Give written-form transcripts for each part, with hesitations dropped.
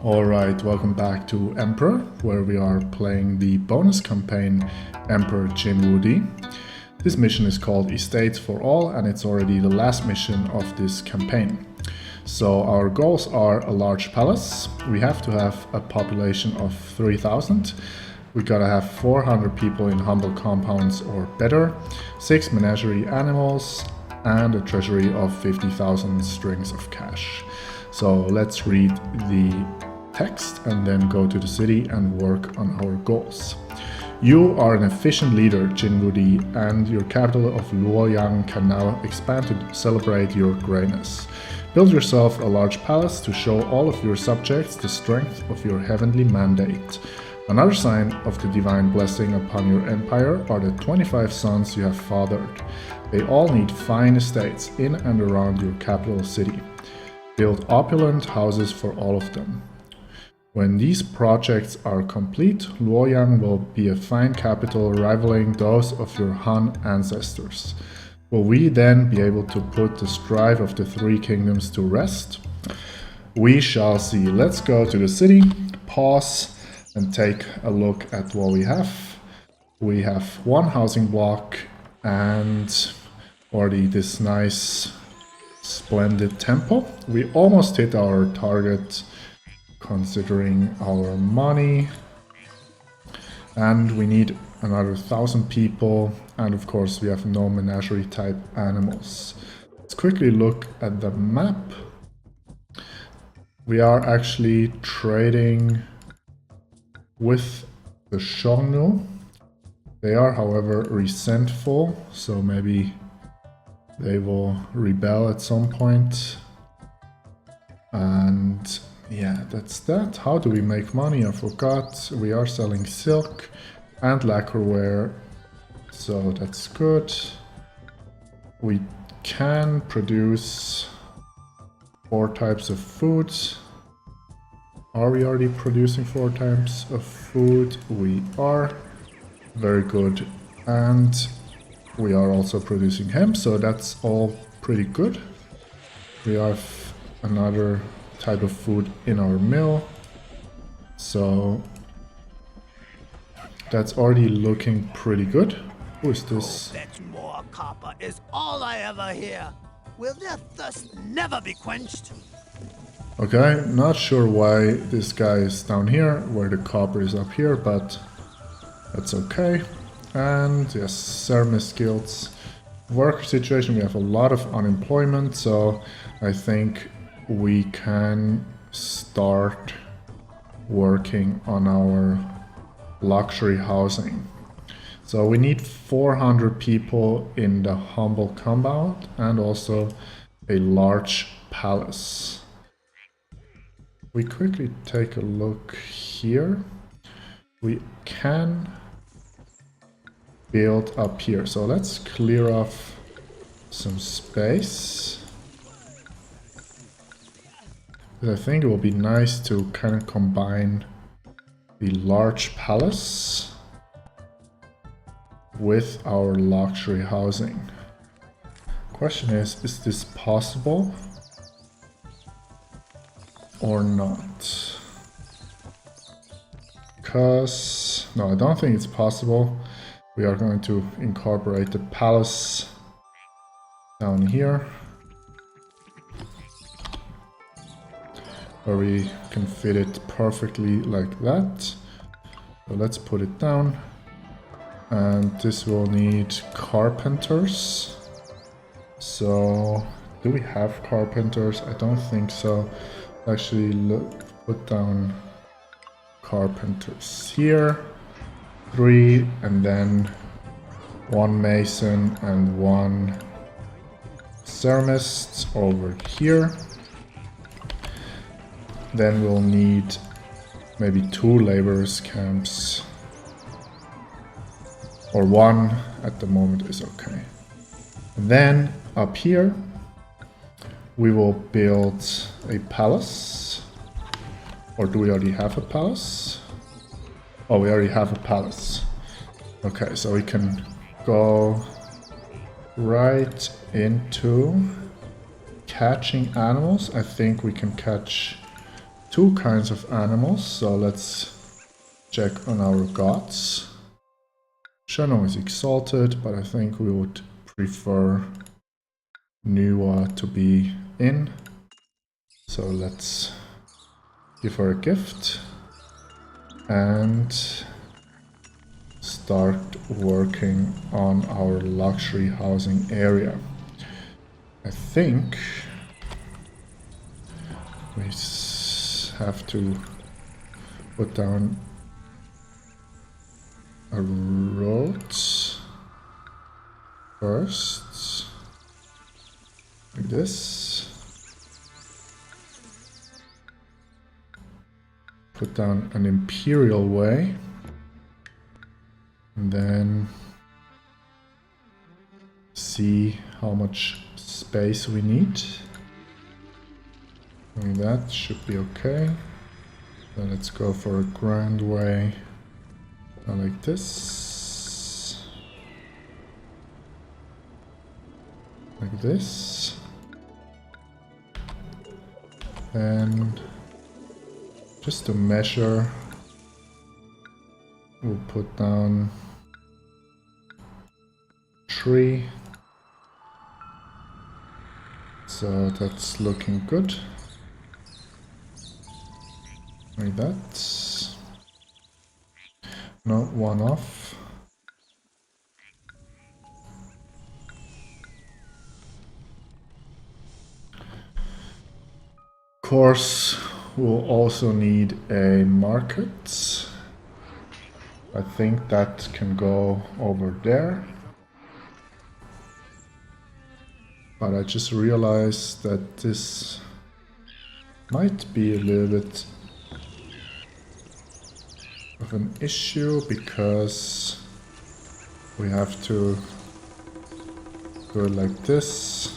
Alright, welcome back to Emperor, where we are playing the bonus campaign Emperor Jin Wudi. This mission is called Estates for All, and it's already the last mission of this campaign. So our goals are a large palace. We have to have a population of 3,000. We gotta have 400 people in humble compounds or better, 6 menagerie animals, and a treasury of 50,000 strings of cash. So let's read the text and then go to the city and work on our goals. You are an efficient leader, Jin Wudi, and your capital of Luoyang can now expand to celebrate your greatness. Build yourself a large palace to show all of your subjects the strength of your heavenly mandate. Another sign of the divine blessing upon your empire are the 25 sons you have fathered. They all need fine estates in and around your capital city. Build opulent houses for all of them. When these projects are complete, Luoyang will be a fine capital rivaling those of your Han ancestors. Will we then be able to put the strife of the three kingdoms to rest? We shall see. Let's go to the city, pause, and take a look at what we have. We have one housing block and already this nice, splendid temple. We almost hit our target considering our money, and we need another 1,000 people, and of course we have no menagerie type animals. Let's quickly look at the map. We are actually trading with the Xiongnu. They are however resentful, so maybe they will rebel at some point. And yeah, that's that. How do we make money? I forgot. We are selling silk and lacquerware, so that's good. We can produce 4 types of food. Are we already producing 4 types of food? We are. Very good. And we are also producing hemp, so that's all pretty good. We have another type of food in our mill, so that's already looking pretty good. Who is this? That more copper is all I ever hear. Will their thirst never be quenched? Okay, not sure why this guy is down here, where the copper is up here, but that's okay. And yes, service skills. Work situation, we have a lot of unemployment, so I think we can start working on our luxury housing. So we need 400 people in the humble compound and also a large palace. We quickly take a look here. We can build up here, so let's clear off some space. I think it will be nice to kind of combine the large palace with our luxury housing. Question is this possible or not? Because, no, I don't think it's possible. We are going to incorporate the palace down here, where we can fit it perfectly like that. So let's put it down. And this will need carpenters. So do we have carpenters? I don't think so. Actually, put down carpenters here. 3, and then 1 mason and 1 ceramist over here. Then we'll need maybe 2 laborers camps, or 1 at the moment is okay. And then up here we will build a palace. Or do we already have a palace? Oh, we already have a palace. Okay, so we can go right into catching animals. I think we can catch two kinds of animals, so let's check on our gods. Shenong is exalted, but I think we would prefer Nuwa to be in. So let's give her a gift and start working on our luxury housing area. I think we have to put down a road first, like this. Put down an imperial way, and then see how much space we need. And that should be okay. Then let's go for a grand way, like this, like this, and just to measure, we'll put down 3. So that's looking good. Like that. No, 1 off. Of course, we'll also need a market. I think that can go over there. But I just realized that this might be a little bit of an issue because we have to do it like this.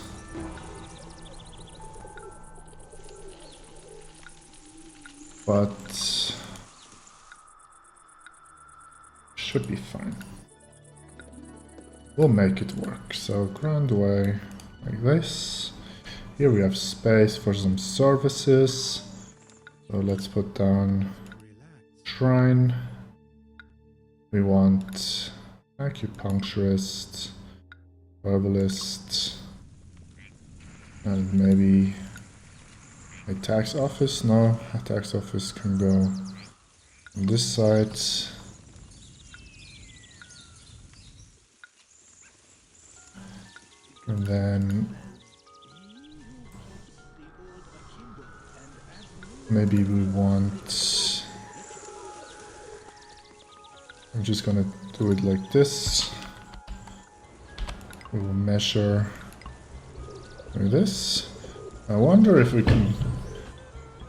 But should be fine. We'll make it work. So grand way like this. Here we have space for some services. So let's put down shrine. We want acupuncturist, herbalist, and maybe a tax office. No, a tax office can go on this side. And then maybe we want, I'm just gonna do it like this. We will measure like this. I wonder if we can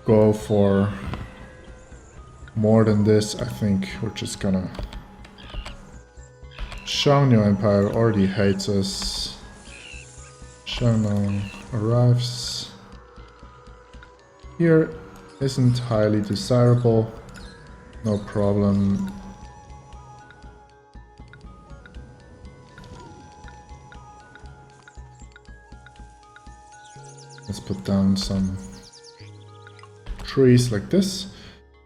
go for more than this. I think we're just gonna, Xiaonyu Empire already hates us. Shenong arrives. Here isn't highly desirable. No problem. Let's put down some trees like this.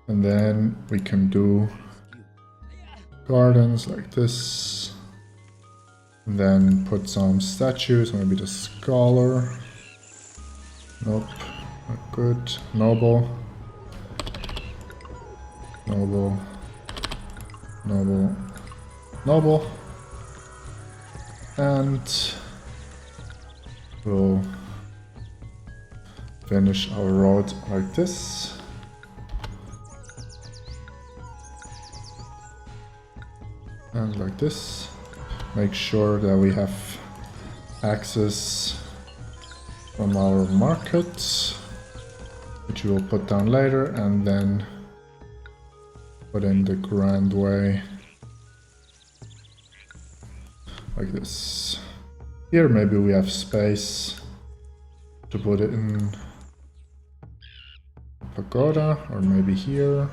And then we can do gardens like this. And then put some statues, maybe the scholar. Nope, not good. Noble. Noble. Noble. Noble. And we'll finish our road like this. And like this. Make sure that we have access from our market, which we will put down later, and then put in the grand way like this. Here maybe we have space to put it in pagoda, or maybe here.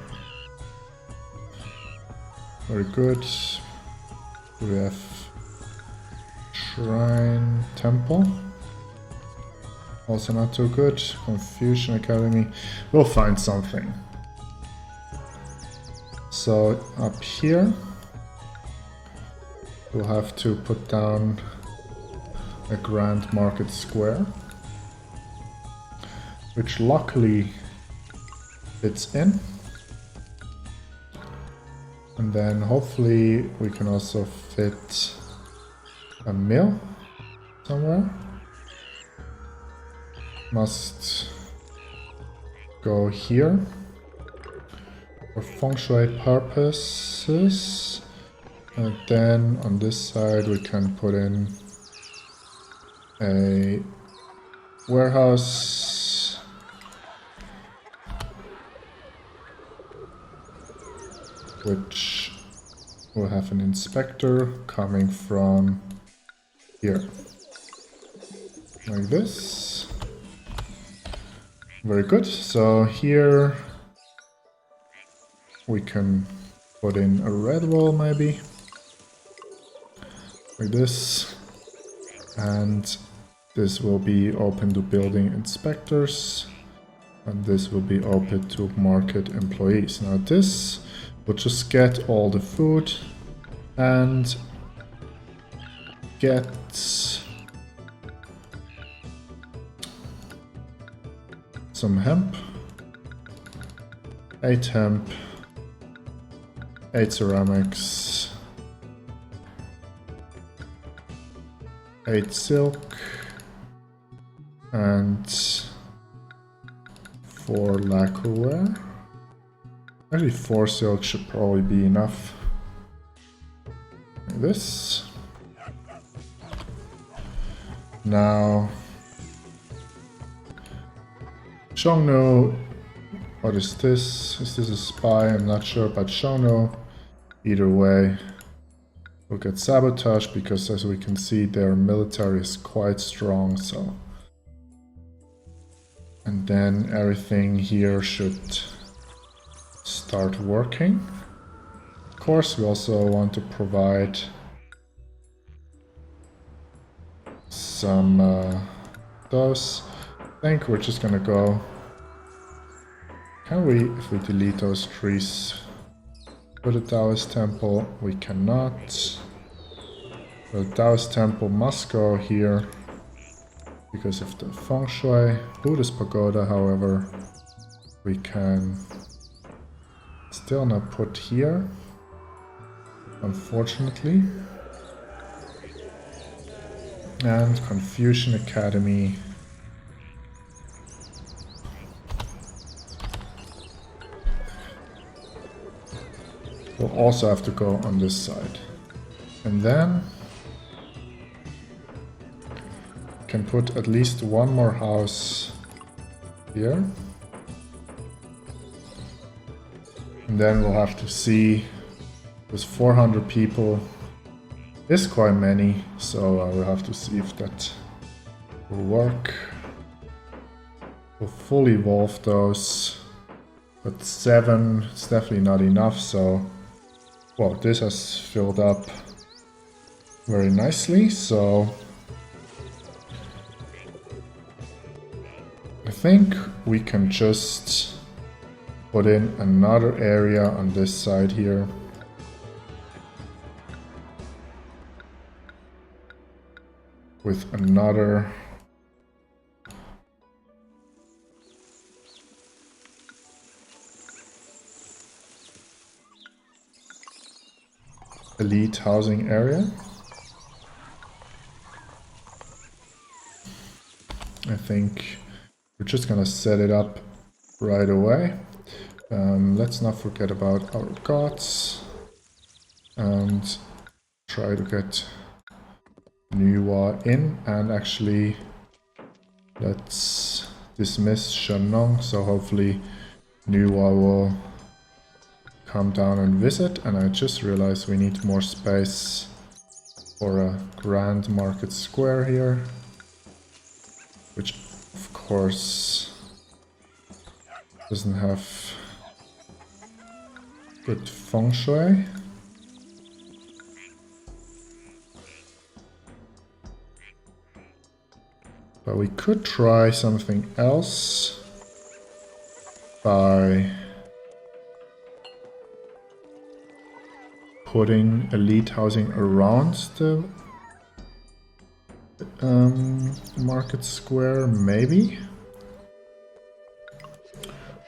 Very good. We have shrine, temple. Also not too good. Confucian Academy. We'll find something. So up here we'll have to put down a grand market square, which luckily fits in. And then hopefully we can also fit a mill somewhere. Must go here for feng shui purposes. And then on this side we can put in a warehouse, which will have an inspector coming from here, like this. Very good. So here we can put in a red wall maybe, like this, and this will be open to building inspectors, and this will be open to market employees. Now this will just get all the food and get some hemp, 8 hemp, 8 ceramics, 8 silk, and 4 lacquerware. Actually 4 silk should probably be enough. Like this. Now Shongno, what is this? Is this a spy? I'm not sure, but Shongno, either way, will get sabotaged because as we can see their military is quite strong, so. And then everything here should start working. Of course, we also want to provide some those. I think we're just gonna go. Can we, if we delete those trees, put a Taoist temple? We cannot. The Taoist temple must go here because of the feng shui. Buddhist pagoda, however, we can still not put here, unfortunately. And Confucian Academy. We'll also have to go on this side. And then can put at least one more house here. And then we'll have to see, with 400 people is quite many, so we'll have to see if that will work. We'll fully evolve those, but 7 is definitely not enough, so well, this has filled up very nicely, so I think we can just put in another area on this side here. With another elite housing area. I think we're just gonna set it up right away. Let's not forget about our gods and try to get Nuwa in, and actually let's dismiss Shanong, so hopefully Nuwa will come down and visit. And I just realized we need more space for a grand market square here, which of course doesn't have good feng shui. But we could try something else by putting elite housing around the market square, maybe?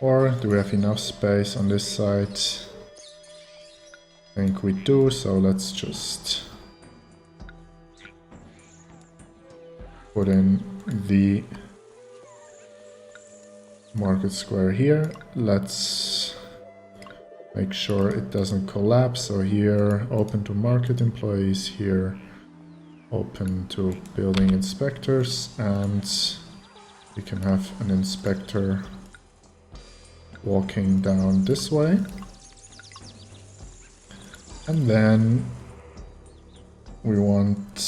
Or do we have enough space on this side? I think we do, so let's just put in the market square here. Let's make sure it doesn't collapse. So here, open to market employees, here open to building inspectors, and we can have an inspector walking down this way. And then we want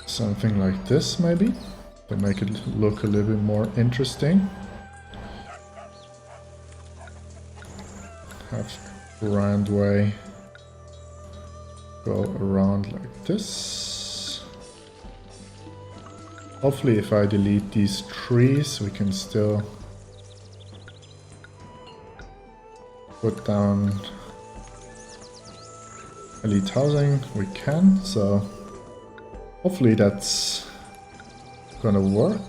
something like this, maybe, to make it look a little bit more interesting. Have grand way go around like this. Hopefully if I delete these trees we can still put down elite housing. We can, so hopefully that's gonna work.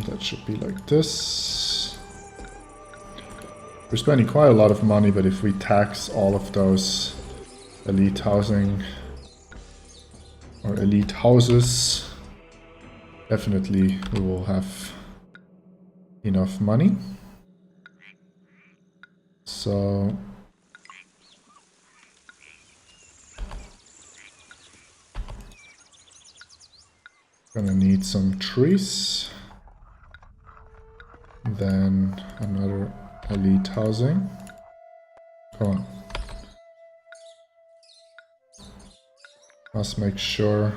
That should be like this. We're spending quite a lot of money, but if we tax all of those elite housing or elite houses, definitely we will have enough money. So gonna need some trees, then another elite housing. Come on. Must make sure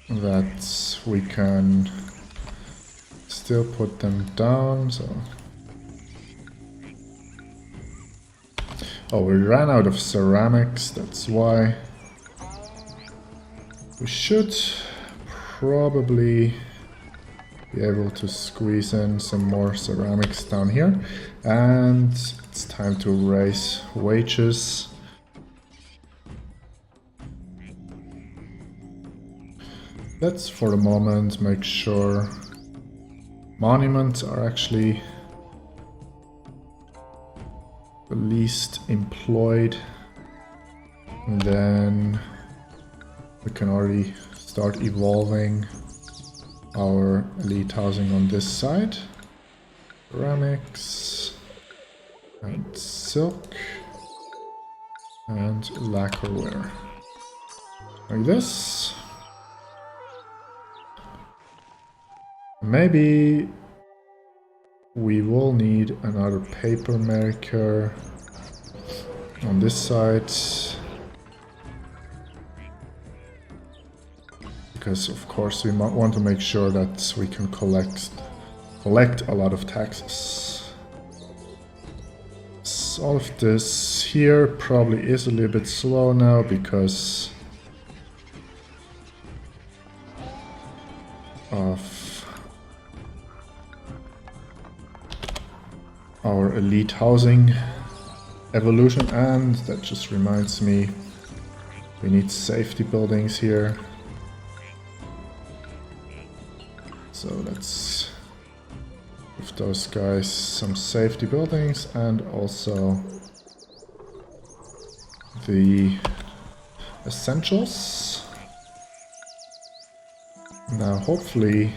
that we can still put them down. So, oh, we ran out of ceramics, that's why. We should probably be able to squeeze in some more ceramics down here. And it's time to raise wages. Let's for the moment make sure monuments are actually the least employed, and then we can already start evolving our elite housing on this side. Ceramics and silk and lacquerware, like this. Maybe we will need another paper maker on this side, because of course we might want to make sure that we can collect a lot of taxes. So all of this here probably is a little bit slow now because of our elite housing evolution. And that just reminds me, we need safety buildings here. So let's give those guys some safety buildings, and also the essentials. Now hopefully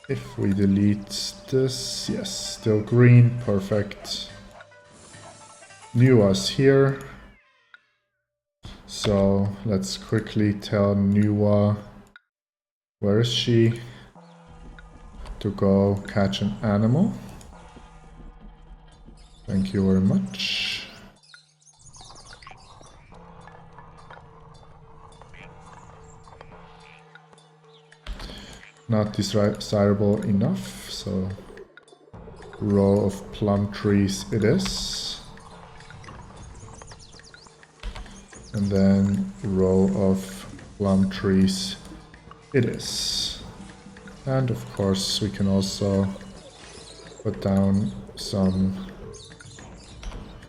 if we delete this, yes, still green, perfect. Nua's here. So let's quickly tell Nua, where is she? To go catch an animal. Thank you very much. not desirable enough, so row of plum trees it is. And then row of plum trees it is. And of course we can also put down some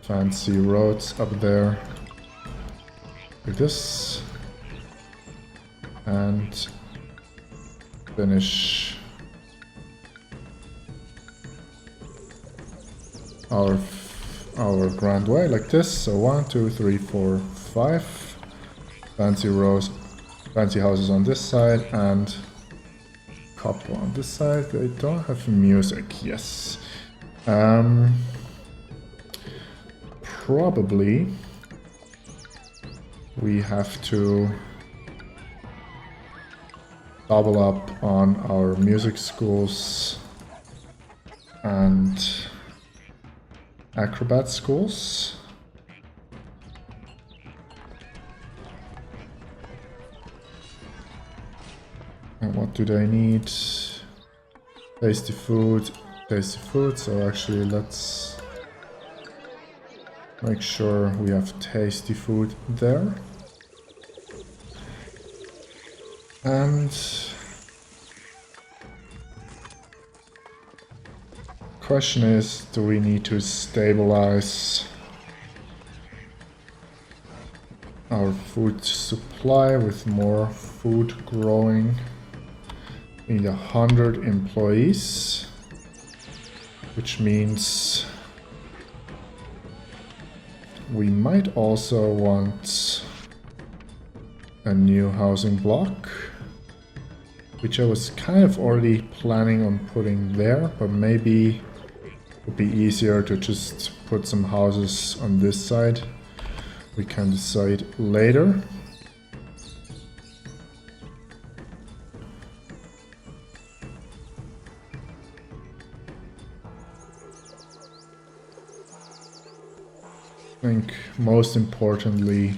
fancy roads up there like this. And finish our grand way like this. So 1, 2, 3, 4, 5 fancy rows, fancy houses on this side, and couple on this side. They don't have music. Yes. Probably we have to double up on our music schools and acrobat schools. And what do they need? Tasty food, so actually let's make sure we have tasty food there. And question is, do we need to stabilize our food supply with more food growing? We need 100 employees, which means we might also want a new housing block, which I was kind of already planning on putting there, but maybe it would be easier to just put some houses on this side. We can decide later. I think most importantly,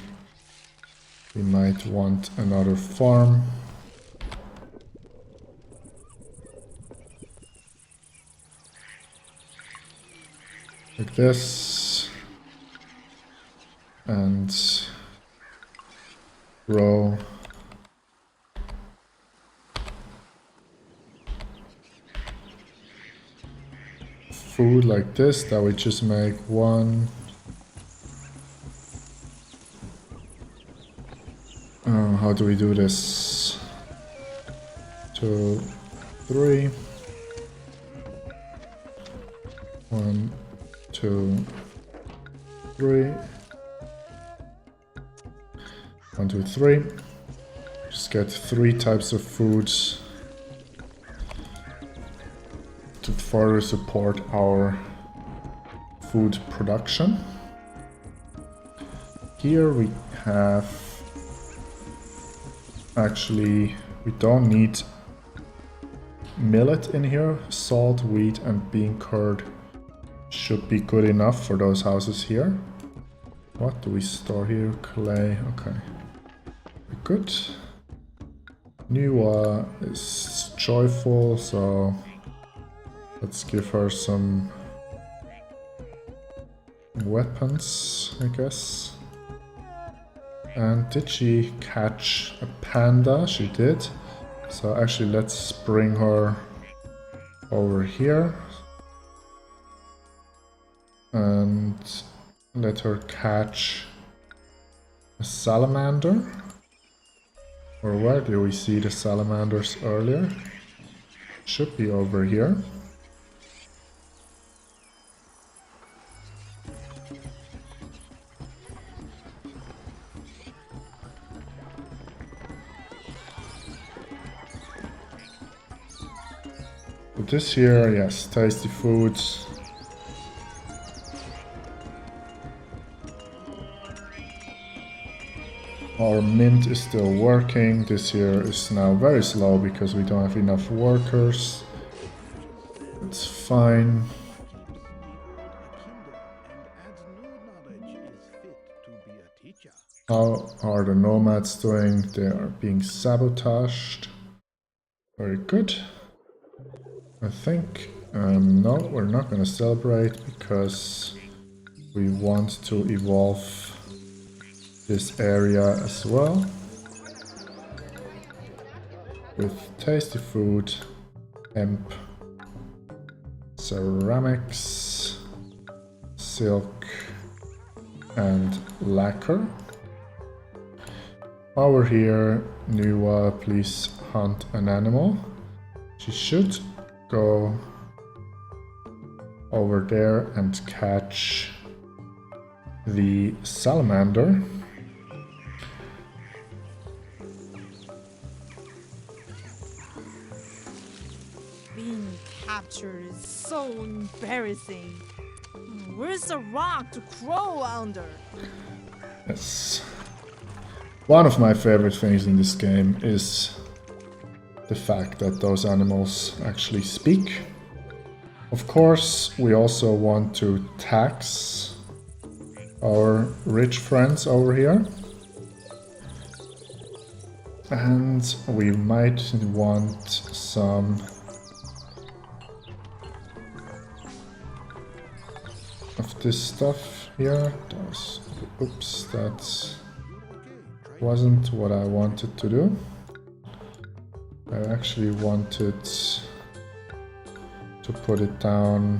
we might want another farm. Like this. And grow food like this, that we just make 1. How do we do this? 2, 3. 1, 2, 3. 1, 2, 3. Just get 3 types of foods to further support our food production. Here we have, actually we don't need millet in here. Salt, wheat and bean curd should be good enough for those houses here. What do we store here? Clay, okay. Good. Nuwa is joyful, so let's give her some weapons, I guess. And did she catch a panda? She did. So actually let's bring her over here and let her catch a salamander. Or where do we see the salamanders earlier? Should be over here. But this here, yes, tasty foods. Our mint is still working. This here is now very slow because we don't have enough workers. It's fine. How are the nomads doing? They are being sabotaged. Very good. I think, no, we're not gonna celebrate because we want to evolve this area as well. With tasty food, hemp, ceramics, silk, and lacquer. Over here, Nuwa, please hunt an animal. She should go over there and catch the salamander. Being captured is so embarrassing. Where's the rock to crawl under? Yes. One of my favorite things in this game is the fact that those animals actually speak. Of course, we also want to tax our rich friends over here. And we might want some of this stuff here. Oops, that wasn't what I wanted to do. I actually wanted to put it down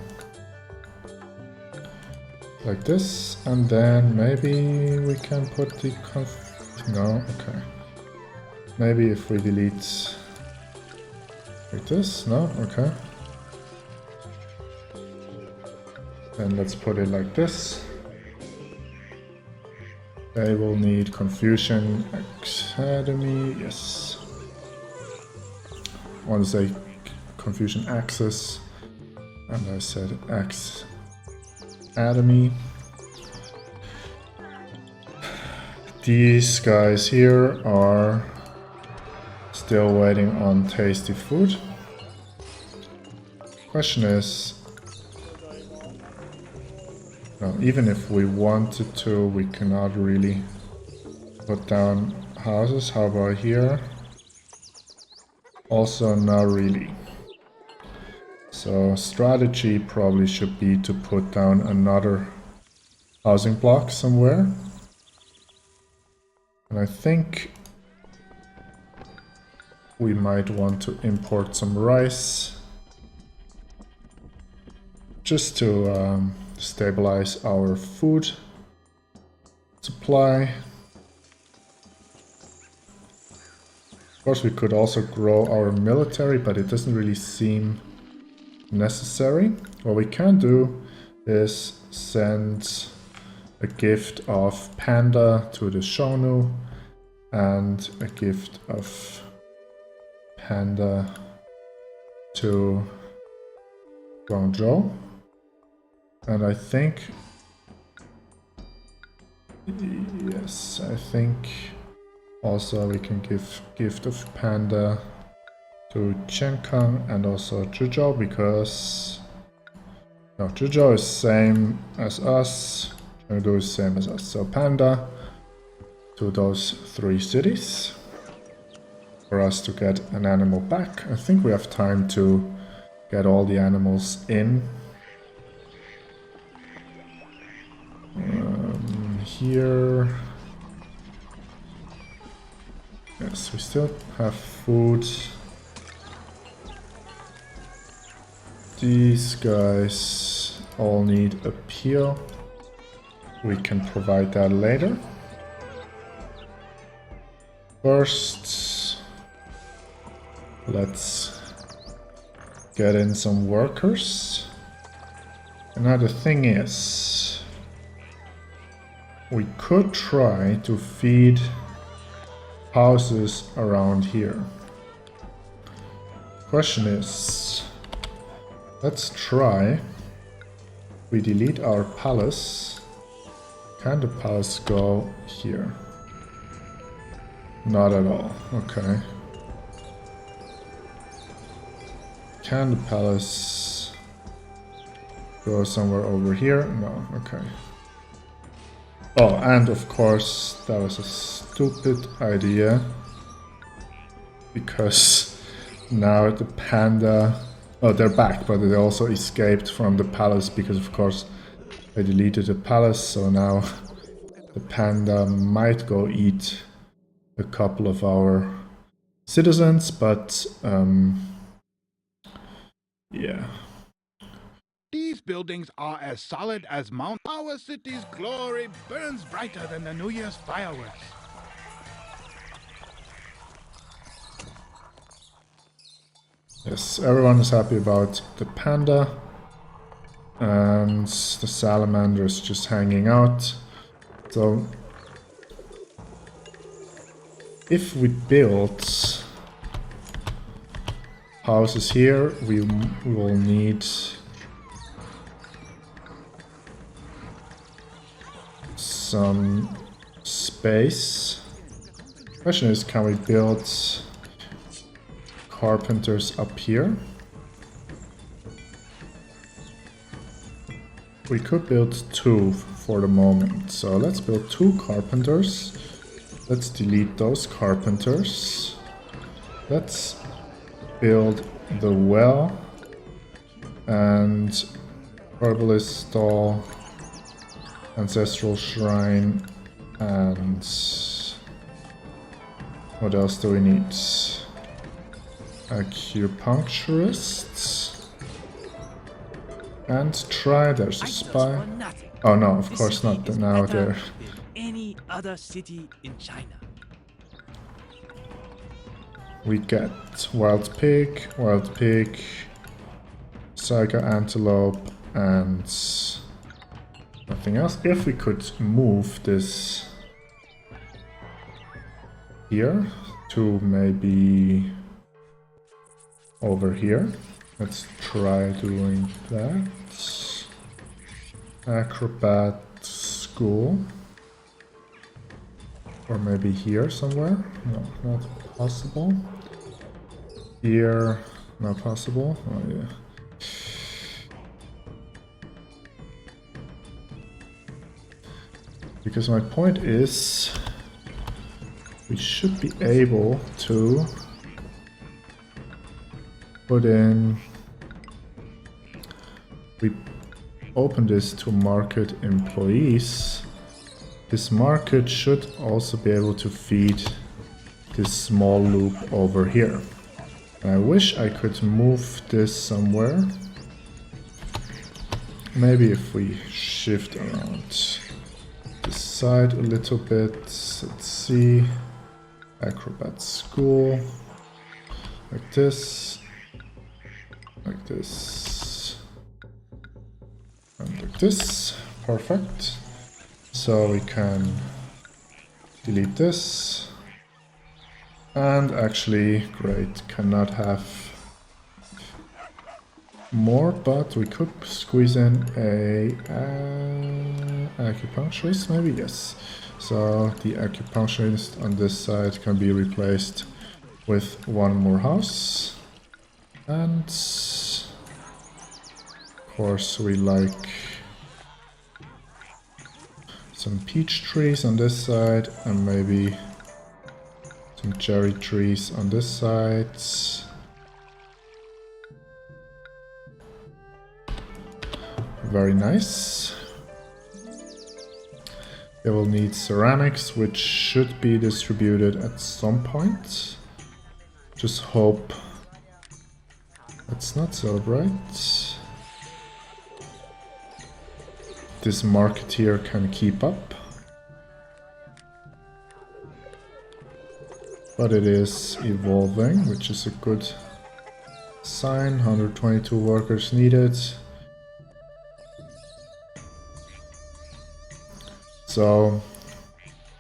like this, and then maybe we can put the no, okay. Maybe if we delete like this, no, okay. Then let's put it like this. They will need Confucian Academy, yes. I want to say Confucian Access, and I said Academy. These guys here are still waiting on tasty food. Question is, no, even if we wanted to, we cannot really put down houses. How about here? Also not really. So strategy probably should be to put down another housing block somewhere. And I think we might want to import some rice just to stabilize our food supply. Of course, we could also grow our military, but it doesn't really seem necessary. What we can do is send a gift of panda to the Shonu and a gift of panda to Guangzhou. And I think, yes, I think also we can give gift of panda to Chenkang and also Zhuzhou, because no, Zhuzhou is same as us, Chengdu is same as us. So panda to those 3 cities for us to get an animal back. I think we have time to get all the animals in. Here, yes, we still have food. These guys all need a peel. We can provide that later. First, let's get in some workers. Another thing is, we could try to feed houses around here. Question is, let's try. We delete our palace. Can the palace go here? Not at all. Okay. Can the palace go somewhere over here? No. Okay. Oh, and of course, that was a stupid idea, because now the panda... Oh, they're back, but they also escaped from the palace because, of course, they deleted the palace, so now the panda might go eat a couple of our citizens, but yeah. These buildings are as solid as Mount. Our city's glory burns brighter than the New Year's fireworks. Yes, everyone is happy about the panda, and the salamander is just hanging out. So if we build houses here, we will need some space. Question is, can we build carpenters up here? We could build 2 for the moment, so let's build 2 carpenters. Let's delete those carpenters. Let's build the well and herbalist stall, ancestral shrine, and what else do we need? Acupuncturists. And try, there's a spy. Oh no, of course not, now they're... Any other city in China. We get wild pig, Saiga antelope, and nothing else. If we could move this here to maybe over here. Let's try doing that. Acrobat school. Or maybe here somewhere? No, not possible. Here, not possible. Oh yeah. Because my point is, we should be able to put in... We open this to market employees. This market should also be able to feed this small loop over here. I wish I could move this somewhere. Maybe if we shift around this side a little bit. Let's see. Acrobat school. Like this. Like this. And like this. Perfect. So we can delete this. And actually, great, cannot have more, but we could squeeze in a acupuncturist, maybe, yes. So the acupuncturist on this side can be replaced with one more house. And of course we like some peach trees on this side and maybe some cherry trees on this side. Very nice. They will need ceramics, which should be distributed at some point. Just hope let's not celebrate. This marketeer can keep up. But it is evolving, which is a good sign. 122 workers needed. So,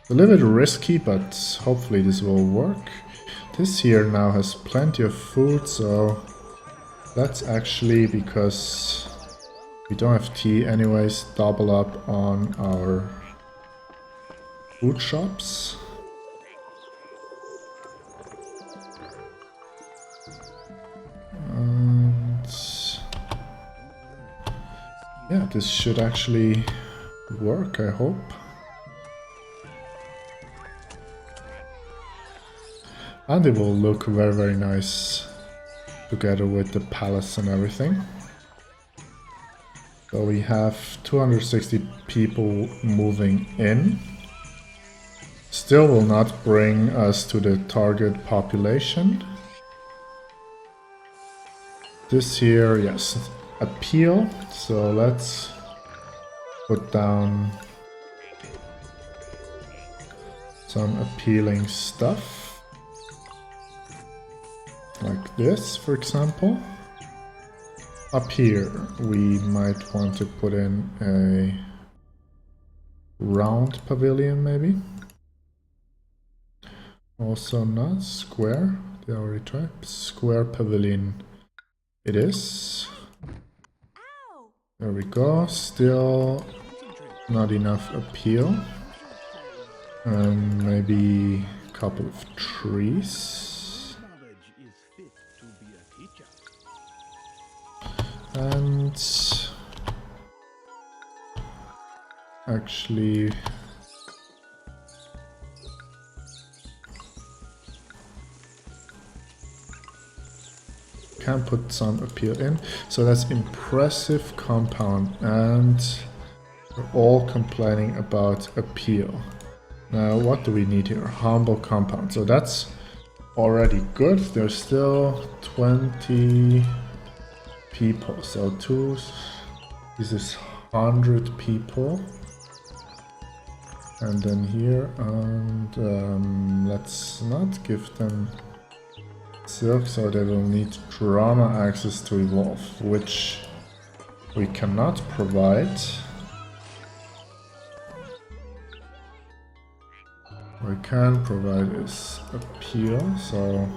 a little bit risky, but hopefully this will work. This here now has plenty of food, so let's actually, because we don't have tea anyways, double up on our food shops. Yeah, this should actually work, I hope. And it will look very, very nice together with the palace and everything. So we have 260 people moving in. Still will not bring us to the target population. This here, yes, appeal. So let's put down some appealing stuff. Like this, for example. Up here, we might want to put in a round pavilion, maybe. Also not square. They already tried. Square pavilion it is. There we go. Still not enough appeal. Maybe a couple of trees. And actually can put some appeal in. So that's impressive compound, and we're all complaining about appeal. Now what do we need here? Humble compound. So that's already good. There's still 20 people. So this is 100 people. And then here, and let's not give them silk, so they will need drama access to evolve, which we cannot provide. What we can provide is appeal, so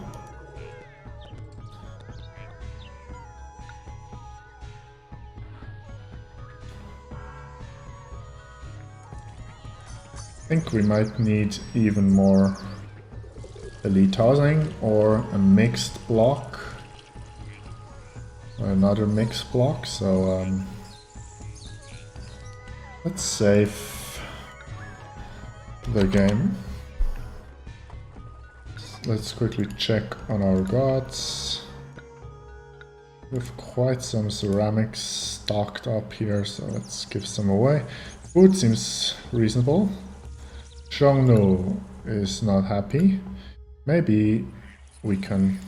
I think we might need even more elite housing or a mixed block, or another mixed block. So let's save the game. Let's quickly check on our gods. We have quite some ceramics stocked up here, so let's give some away. Food seems reasonable. Xiongnu is not happy. Maybe we can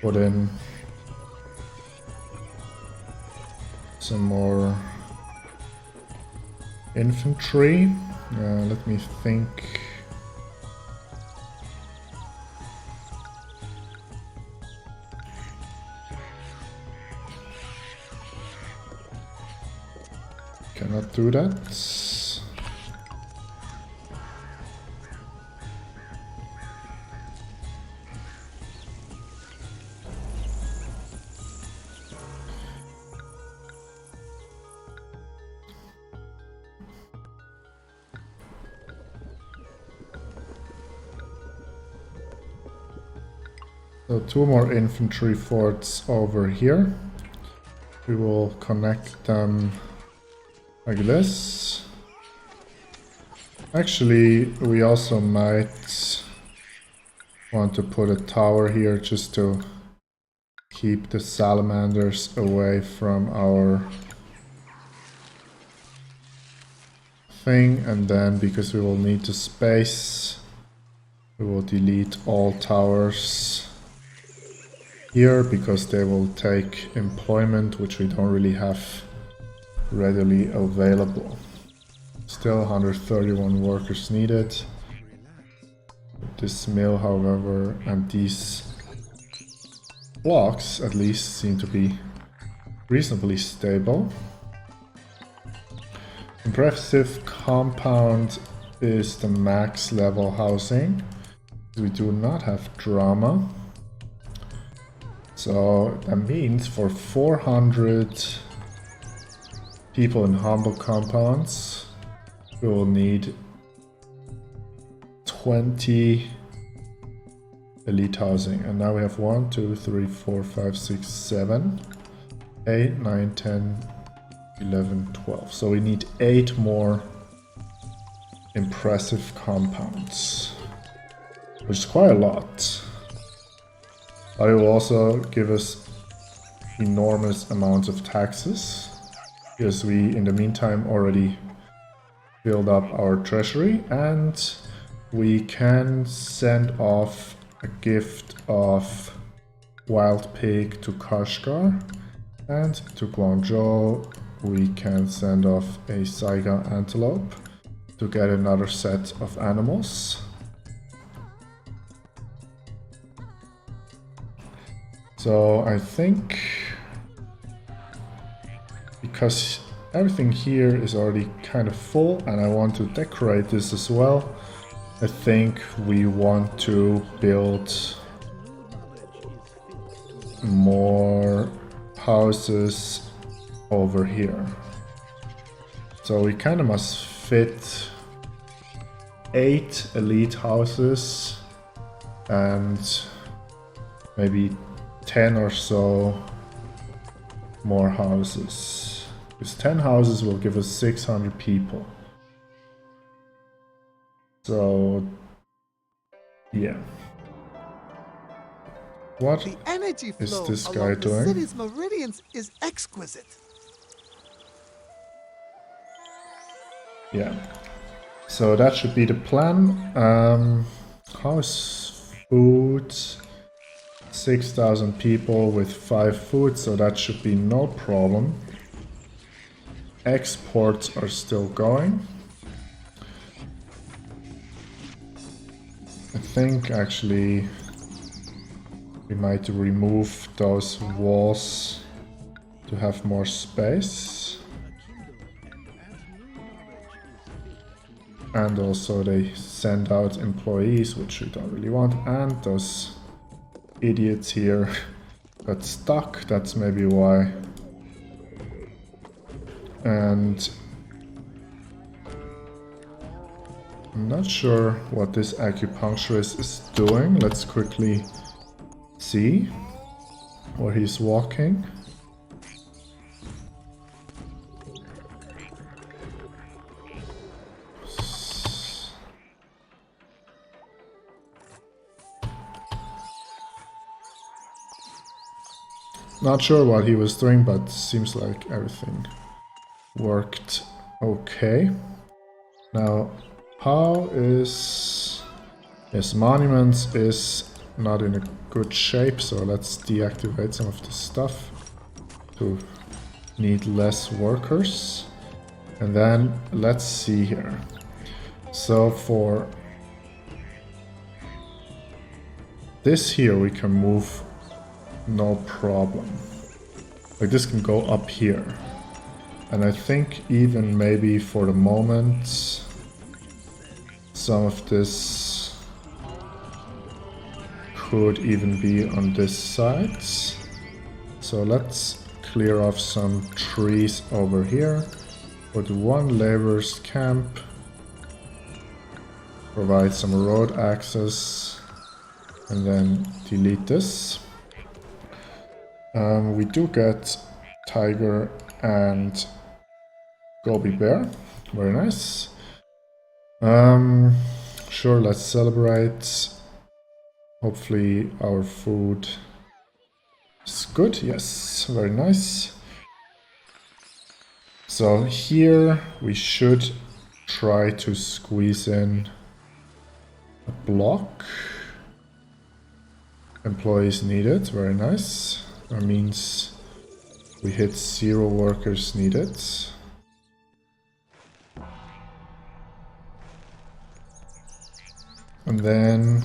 put in some more infantry. Let me think. Cannot do that. So 2 more infantry forts over here. We will connect them like this. Actually, we also might want to put a tower here just to keep the salamanders away from our thing, and then because we will need the space, we will delete all towers here because they will take employment, which we don't really have readily available. Still 131 workers needed. This mill, however, and these blocks at least seem to be reasonably stable. Impressive compound is the max level housing. We do not have drama. So that means for 400 people in humble compounds, we will need 20 elite housing. And now we have 1, 2, 3, 4, 5, 6, 7, 8, 9, 10, 11, 12. So we need 8 more impressive compounds, which is quite a lot. But it will also give us enormous amounts of taxes, because we in the meantime already build up our treasury, and we can send off a gift of wild pig to Kashgar, and to Guangzhou we can send off a Saiga antelope to get another set of animals. So I think, because everything here is already kind of full and I want to decorate this as well, I think we want to build more houses over here. So we kind of must fit 8 elite houses and maybe 10 or so more houses. Because 10 houses will give us 600 people. So, yeah. What The energy is flow this guy along the doing? city's meridians is exquisite. Yeah. So that should be the plan. House food. 6,000 people with 5 food, so that should be no problem. Exports are still going. I think actually we might remove those walls to have more space. And also they send out employees, which we don't really want, and those idiots here got stuck, that's maybe why. And I'm not sure what this acupuncturist is doing. Let's quickly see where he's walking. Not sure what he was doing, but seems like everything worked okay. Now, how is... Yes, monuments is not in a good shape, so let's deactivate some of this stuff to need less workers. And then, let's see here. So for this here we can move no problem. Like this can go up here. And I think even maybe for the moment some of this could even be on this side. So let's clear off some trees over here. Put one laborer's camp. Provide some road access. And then delete this. We do get tiger and gobi bear. Very nice. Sure, let's celebrate. Hopefully our food is good. Yes, very nice. So here we should try to squeeze in a block. Employees needed. Very nice. That means we hit 0 workers needed. And then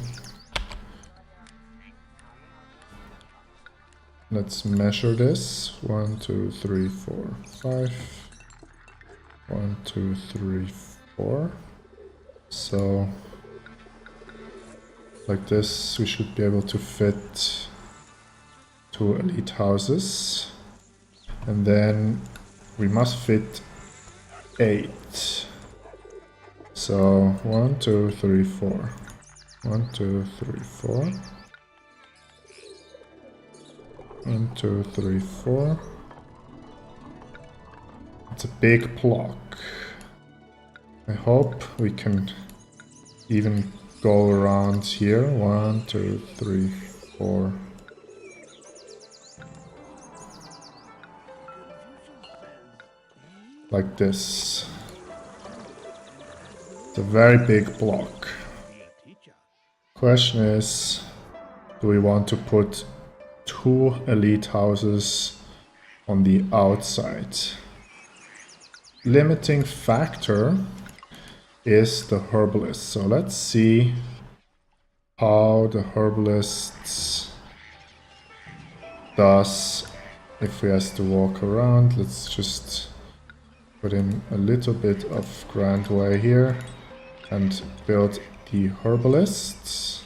let's measure this. 1, 2, 3, 4, 5. 1, 2, 3, 4. So like this we should be able to fit 2 elite houses. And then we must fit 8. So 1, 2, 3, 4. 1, 2, 3, 4. 1, 2, 3, 4. It's a big block. I hope we can even go around here. 1, 2, 3, 4, like this. It's a very big block. Question is, do we want to put 2 elite houses on the outside? Limiting factor is the herbalist. So let's see how the herbalist does if he has to walk around. Let's just put in a little bit of Grand Way here and build the herbalist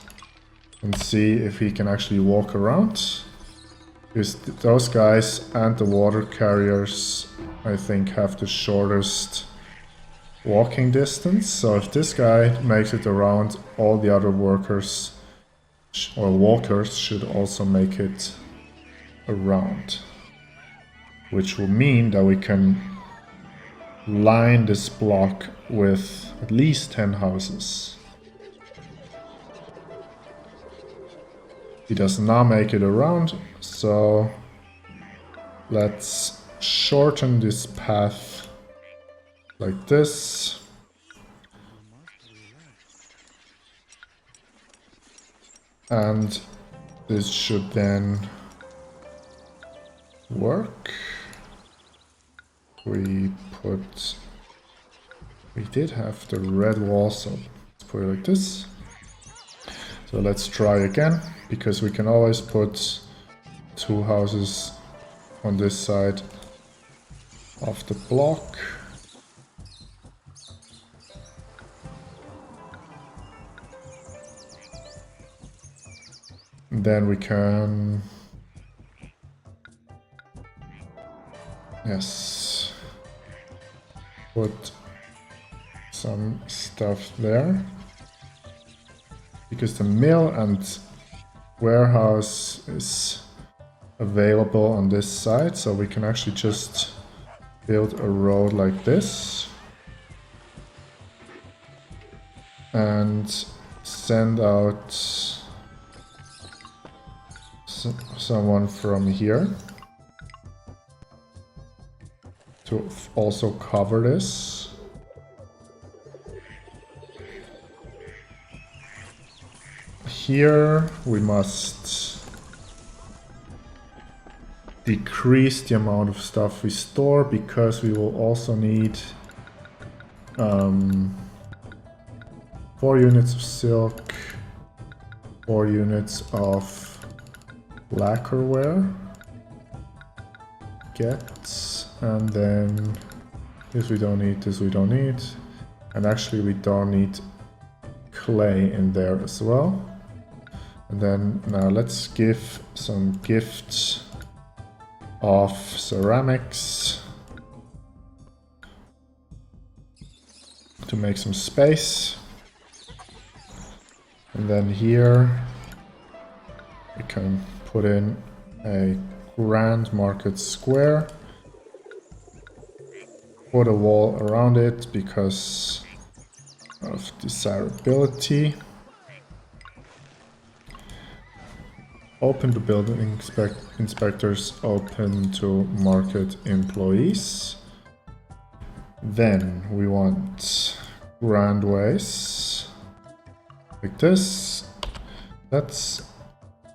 and see if he can actually walk around. Because those guys and the water carriers, I think, have the shortest walking distance. So if this guy makes it around, all the other workers or walkers should also make it around. Which will mean that we can line this block with at least 10 houses. He does not make it around, so let's shorten this path like this. And this should then work. We did have the red wall, so let's put it like this. So let's try again, because we can always put 2 houses on this side of the block. And then we can, yes, put some stuff there. Because the mill and warehouse is available on this side, so we can actually just build a road like this and send out someone from here to also cover this. Here we must decrease the amount of stuff we store, because we will also need 4 units of silk, 4 units of lacquerware, and then this we don't need, this we don't need, and actually we don't need clay in there as well. And then now let's give some gifts of ceramics to make some space. And then here we can put in a grand market square, put a wall around it because of desirability. Open to building inspectors, open to market employees. Then we want grand ways like this. Let's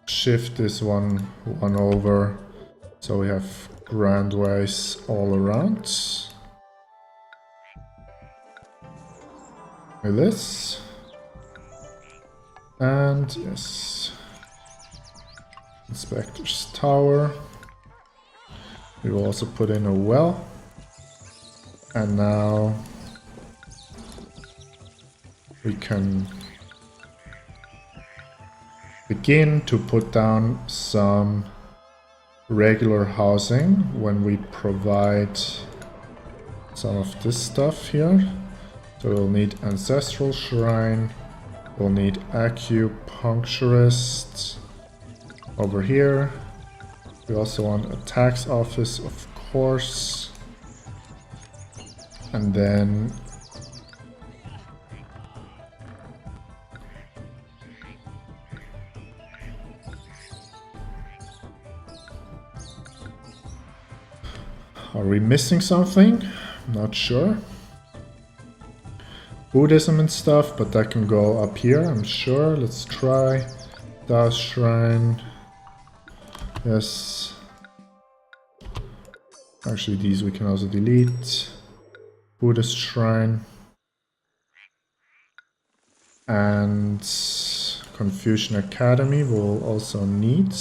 shift this one over so we have grand ways all around. Like this. And yes. Inspector's tower. We will also put in a well. And now we can begin to put down some regular housing when we provide some of this stuff here. So we'll need ancestral shrine, we'll need acupuncturist over here. We also want a tax office, of course. And then are we missing something? Not sure. Buddhism and stuff, but that can go up here, I'm sure. Let's try. Taoist Shrine. Yes. Actually, these we can also delete. Buddhist Shrine. And Confucian Academy we'll also need.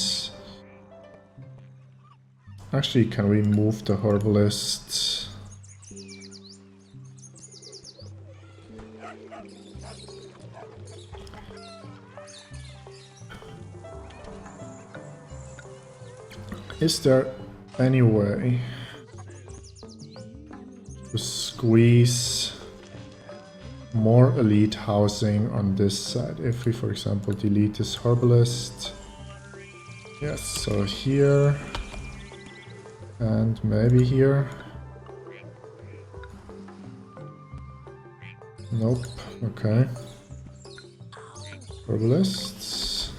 Actually, can we move the herbalist? Is there any way to squeeze more elite housing on this side? If we, for example, delete this herbalist. Yes, so here and maybe here. Nope, okay. Herbalists.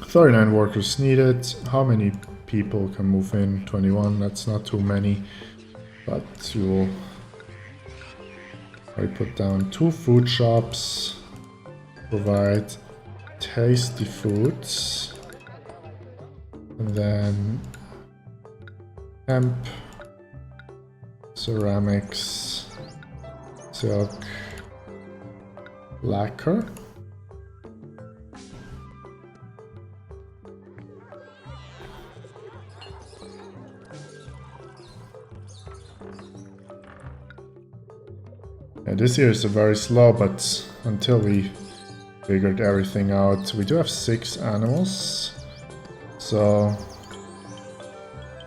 39 workers needed. How many people can move in? 21, that's not too many. But you'll I put down 2 food shops. Provide tasty foods. And then hemp, ceramics, silk, lacquer. Yeah, this year is very slow, but until we figured everything out, we do have 6 animals. So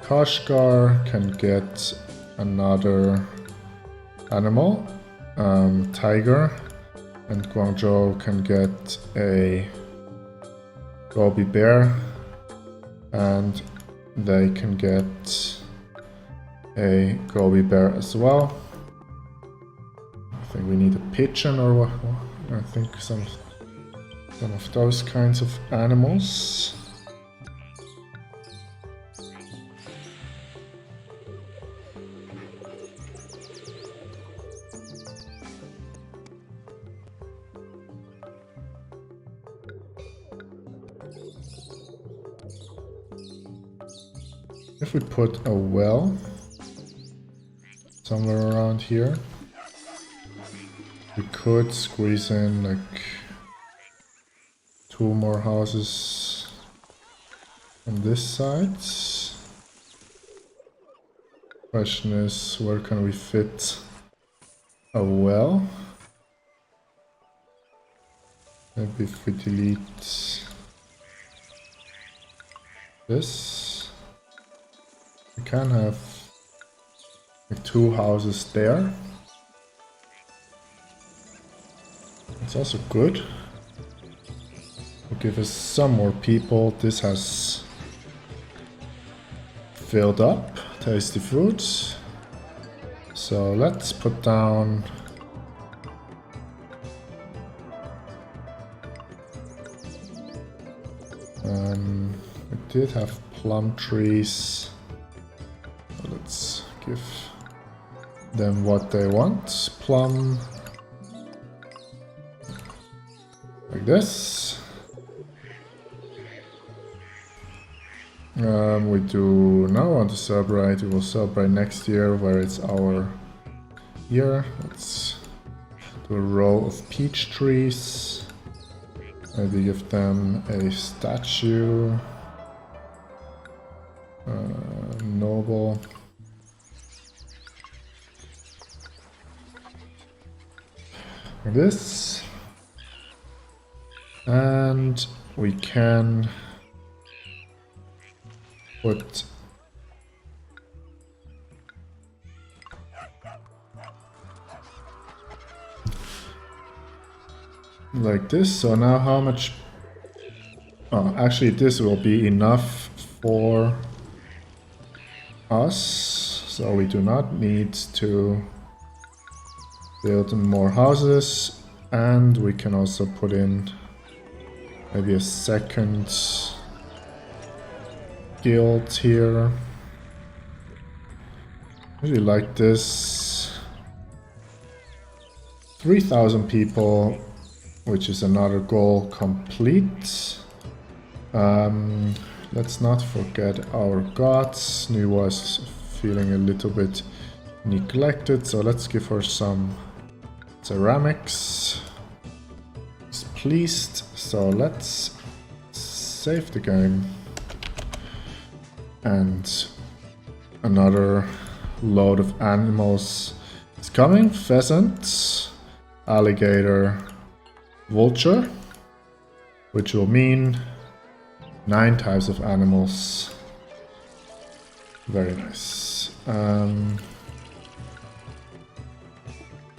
Kashgar can get another animal, tiger, and Guangzhou can get a Gobi bear, and they can get a Gobi bear as well. I think we need a pigeon or what? I think some of those kinds of animals. If we put a well somewhere around here, we could squeeze in like 2 more houses on this side. Question is, where can we fit a well? Maybe if we delete this, we can have like 2 houses there. It's also good. Will give us some more people. This has filled up. Tasty food. So let's put down we did have plum trees. So let's give them what they want. Plum. Like this. We do not want to celebrate. We will celebrate next year, where it's our year. Let's do a row of peach trees. Maybe give them a statue. Noble. Like this. And we can put like this. So now how much? Oh, actually this will be enough for us. So we do not need to build more houses, and we can also put in maybe a second guild here. Really like this. 3,000 people, which is another goal complete. Let's not forget our gods. Nuwa is feeling a little bit neglected, so let's give her some ceramics. She's pleased, so let's save the game. And another load of animals is coming. Pheasant, alligator, vulture, which will mean 9 types of animals. Very nice.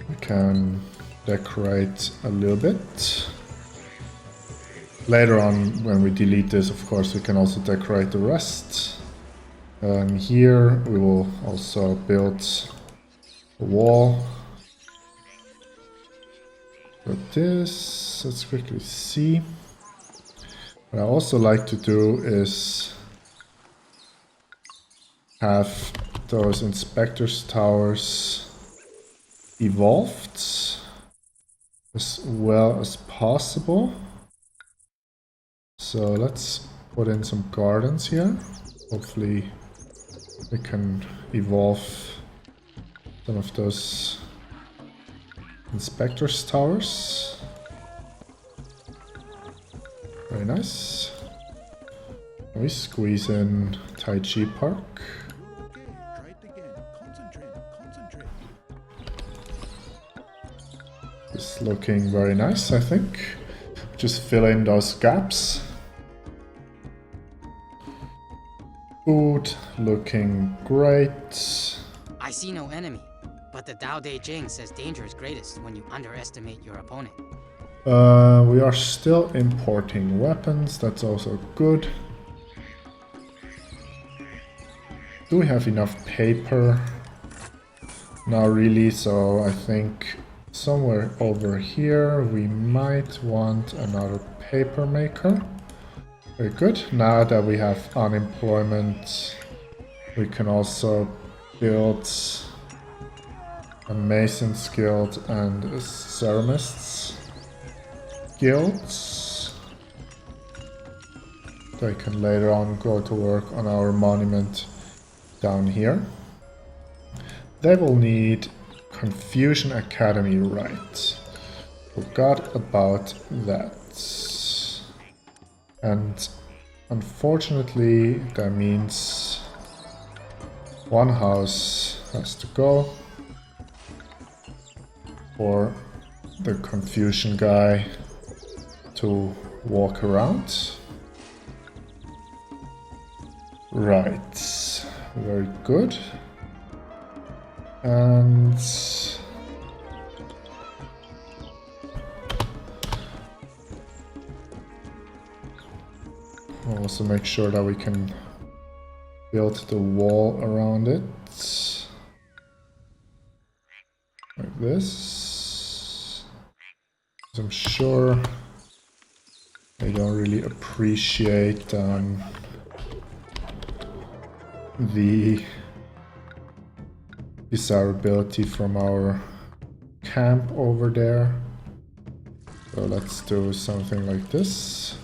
We can decorate a little bit. Later on, when we delete this, of course, we can also decorate the rest. Here we will also build a wall. With this, let's quickly see. What I also like to do is have those inspectors towers evolved as well as possible. So let's put in some gardens here. Hopefully we can evolve some of those inspectors towers. Very nice. We squeeze in Tai Chi Park. Try it again. Concentrate. It's looking very nice, I think. Just fill in those gaps. Food looking great. I see no enemy, but the Tao Te Ching says danger is greatest when you underestimate your opponent. We are still importing weapons, that's also good. Do we have enough paper? Not really, so I think somewhere over here we might want another paper maker. Very good. Now that we have unemployment, we can also build a Mason's Guild and a Ceramist's Guilds. They can later on go to work on our monument down here. They will need Confucian Academy, right? Forgot about that. And unfortunately, that means one house has to go for the Confucian guy to walk around. Right, very good. And we'll also make sure that we can build the wall around it. Like this. I'm sure they don't really appreciate the desirability from our camp over there. So let's do something like this.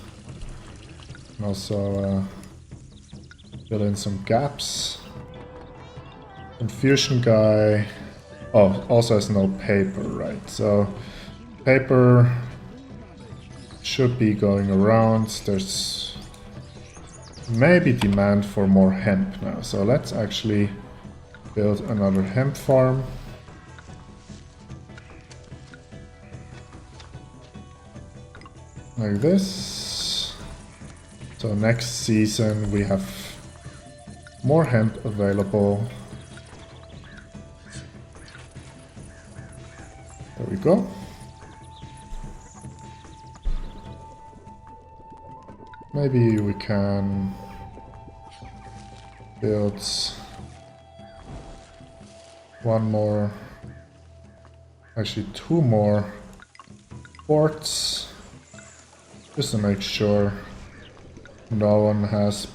And also fill in some gaps. Confucian guy, oh, also has no paper, right? So paper should be going around. There's maybe demand for more hemp now. So let's actually build another hemp farm. Like this. So next season we have more hemp available. There we go. Maybe we can build one more, actually 2 more forts, just to make sure no one has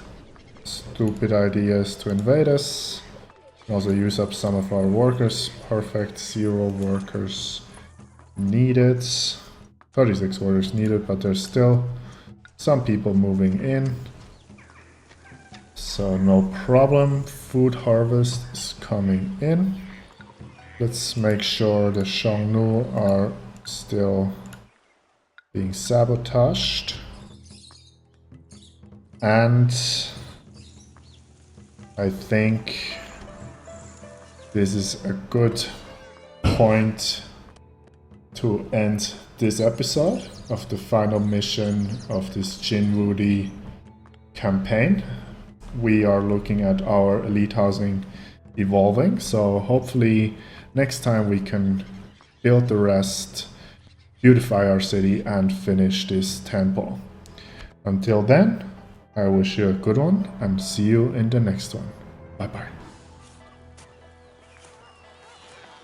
stupid ideas to invade us. Also use up some of our workers. Perfect. 0 workers needed. 36 workers needed, but there's still some people moving in. So no problem. Food harvest is coming in. Let's make sure the Xiongnu are still being sabotaged. And I think this is a good point to end this episode of the final mission of this Jin Wudi campaign. We are looking at our elite housing evolving, so hopefully next time we can build the rest, beautify our city, and finish this temple. Until then, I wish you a good one and see you in the next one. Bye bye.